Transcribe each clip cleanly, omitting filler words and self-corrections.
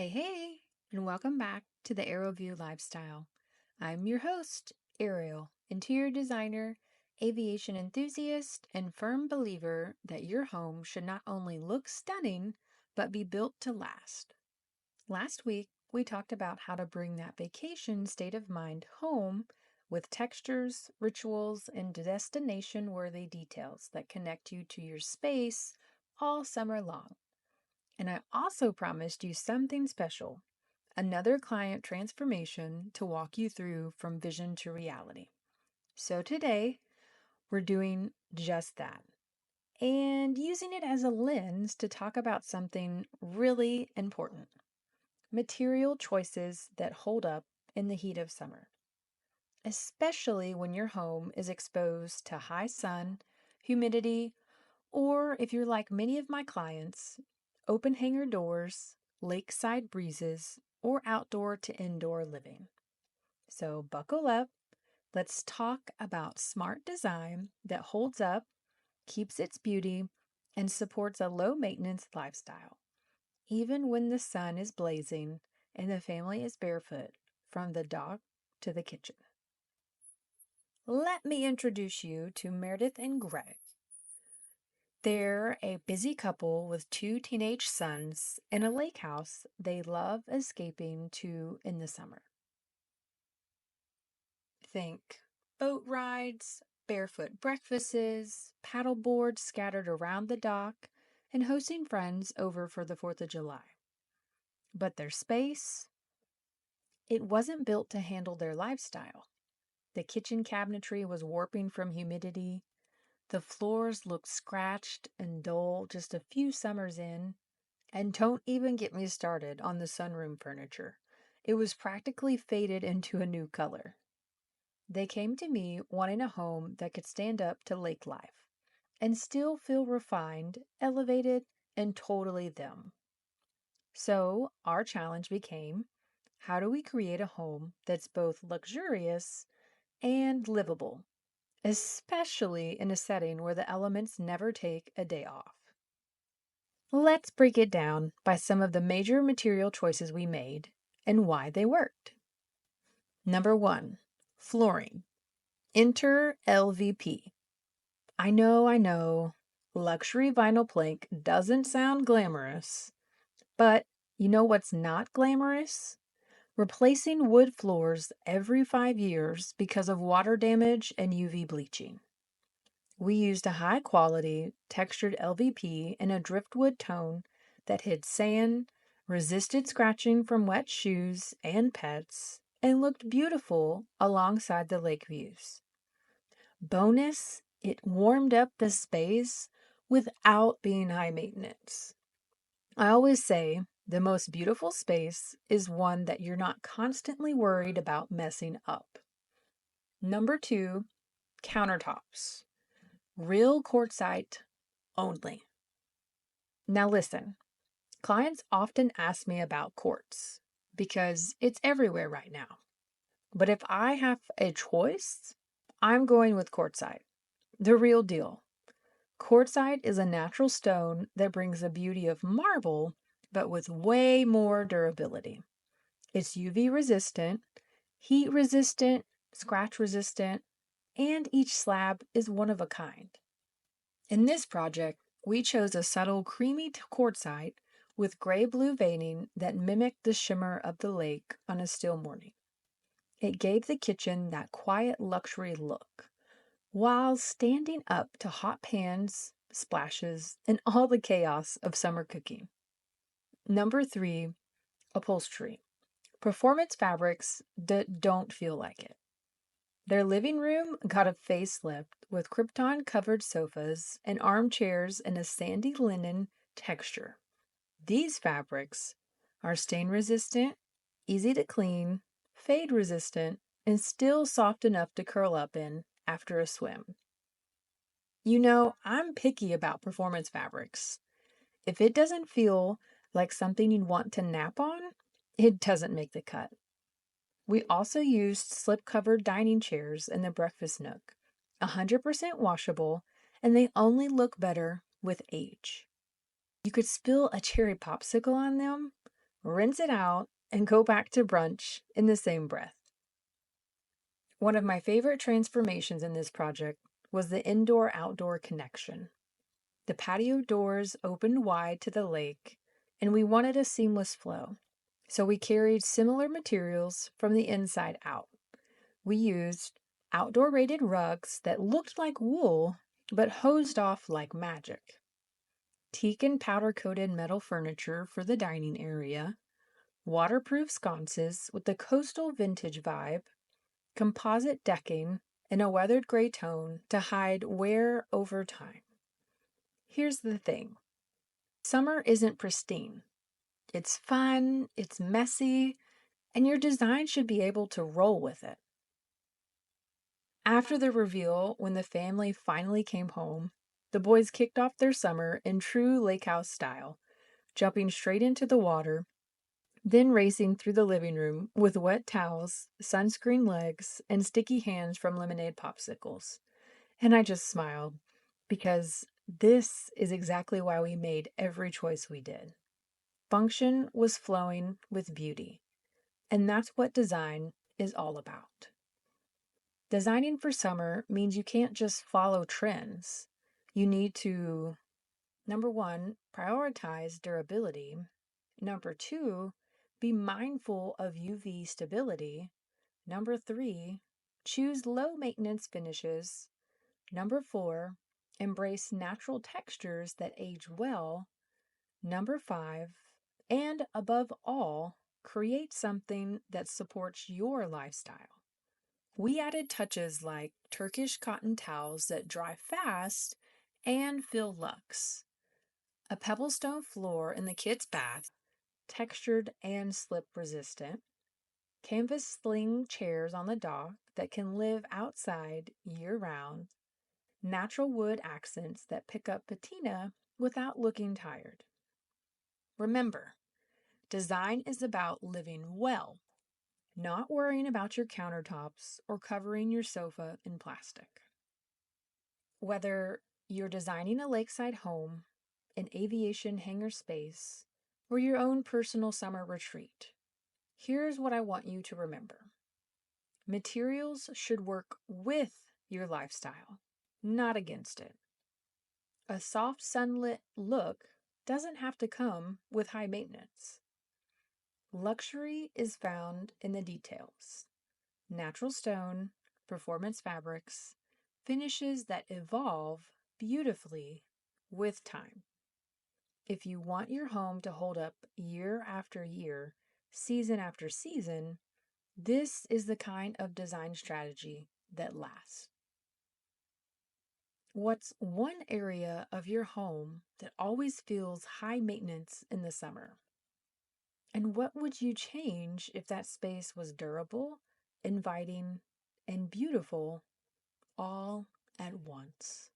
Hey, and welcome back to the Aeroview Lifestyle. I'm your host, Ariel, interior designer, aviation enthusiast, and firm believer that your home should not only look stunning, but be built to last. Last week, we talked about how to bring that vacation state of mind home with textures, rituals, and destination worthy details that connect you to your space all summer long. And I also promised you something special, another client transformation to walk you through from vision to reality. So today, we're doing just that and using it as a lens to talk about something really important, material choices that hold up in the heat of summer, especially when your home is exposed to high sun, humidity, or if you're like many of my clients, open hanger doors, lakeside breezes, or outdoor to indoor living. So buckle up. Let's talk about smart design that holds up, keeps its beauty, and supports a low maintenance lifestyle, even when the sun is blazing and the family is barefoot from the dock to the kitchen. Let me introduce you to Meredith and Greg. They're a busy couple with two teenage sons and a lake house they love escaping to in the summer. Think boat rides, barefoot breakfasts, paddle boards scattered around the dock, and hosting friends over for the 4th of July. But their space, it wasn't built to handle their lifestyle. The kitchen cabinetry was warping from humidity. The floors looked scratched and dull just a few summers in. And don't even get me started on the sunroom furniture. It was practically faded into a new color. They came to me wanting a home that could stand up to lake life and still feel refined, elevated, and totally them. So, our challenge became, how do we create a home that's both luxurious and livable, especially in a setting where the elements never take a day off? Let's break it down by some of the major material choices we made and why they worked. Number one, flooring. Enter LVP. I know, luxury vinyl plank doesn't sound glamorous, but you know what's not glamorous? Replacing wood floors every 5 years because of water damage and UV bleaching. We used a high quality textured LVP in a driftwood tone that hid sand, resisted scratching from wet shoes and pets, and looked beautiful alongside the lake views. Bonus, it warmed up the space without being high maintenance. I always say the most beautiful space is one that you're not constantly worried about messing up. Number two, countertops. Real quartzite only. Now listen, clients often ask me about quartz because it's everywhere right now. But if I have a choice, I'm going with quartzite, the real deal. Quartzite is a natural stone that brings the beauty of marble, but with way more durability. It's UV resistant, heat resistant, scratch resistant, and each slab is one of a kind. In this project, we chose a subtle creamy quartzite with gray-blue veining that mimicked the shimmer of the lake on a still morning. It gave the kitchen that quiet luxury look, while standing up to hot pans, splashes, and all the chaos of summer cooking. Number three, upholstery. Performance fabrics that don't feel like it. Their living room got a facelift with Krypton-covered sofas and armchairs in a sandy linen texture. These fabrics are stain-resistant, easy to clean, fade-resistant, and still soft enough to curl up in after a swim. You know, I'm picky about performance fabrics. If it doesn't feel like something you'd want to nap on, it doesn't make the cut. We also used slip-covered dining chairs in the breakfast nook, 100% washable, and they only look better with age. You could spill a cherry popsicle on them, rinse it out, and go back to brunch in the same breath. One of my favorite transformations in this project was the indoor-outdoor connection. The patio doors opened wide to the lake, and we wanted a seamless flow. So we carried similar materials from the inside out. We used outdoor rated rugs that looked like wool, but hosed off like magic. Teak and powder coated metal furniture for the dining area, waterproof sconces with the coastal vintage vibe, composite decking in a weathered gray tone to hide wear over time. Here's the thing. Summer isn't pristine. It's fun, it's messy, and your design should be able to roll with it. After the reveal, when the family finally came home, the boys kicked off their summer in true lake house style, jumping straight into the water, then racing through the living room with wet towels, sunscreen legs, and sticky hands from lemonade popsicles. And I just smiled, because this is exactly why we made every choice we did. Function was flowing with beauty, and that's what design is all about. Designing for summer means you can't just follow trends. You need to, number one, prioritize durability. Number two, be mindful of UV stability. Number three, choose low maintenance finishes. Number four, embrace natural textures that age well. Number five, and above all, create something that supports your lifestyle. We added touches like Turkish cotton towels that dry fast and feel luxe, a pebblestone floor in the kids' bath, textured and slip resistant, canvas sling chairs on the dock that can live outside year round, natural wood accents that pick up patina without looking tired. Remember, design is about living well, not worrying about your countertops or covering your sofa in plastic. Whether you're designing a lakeside home, an aviation hangar space, or your own personal summer retreat, here's what I want you to remember. Materials should work with your lifestyle, not against it. A soft sunlit look doesn't have to come with high maintenance. Luxury is found in the details. Natural stone, performance fabrics, finishes that evolve beautifully with time. If you want your home to hold up year after year, season after season, this is the kind of design strategy that lasts. What's one area of your home that always feels high maintenance in the summer? And what would you change if that space was durable, inviting, and beautiful all at once?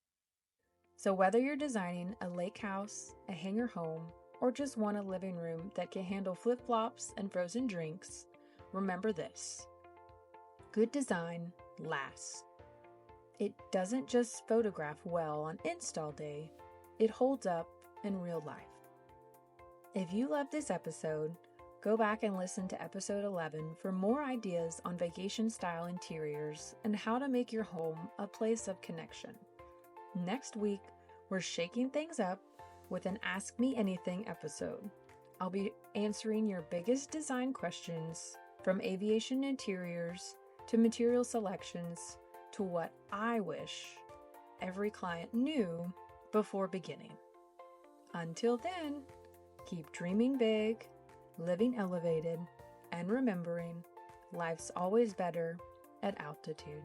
So whether you're designing a lake house, a hangar home, or just want a living room that can handle flip-flops and frozen drinks, remember this. Good design lasts. It doesn't just photograph well on install day, it holds up in real life. If you love this episode, go back and listen to episode 11 for more ideas on vacation-style interiors and how to make your home a place of connection. Next week, we're shaking things up with an Ask Me Anything episode. I'll be answering your biggest design questions, from aviation interiors to material selections to what I wish every client knew before beginning. Until then, keep dreaming big, living elevated, and remembering life's always better at altitude.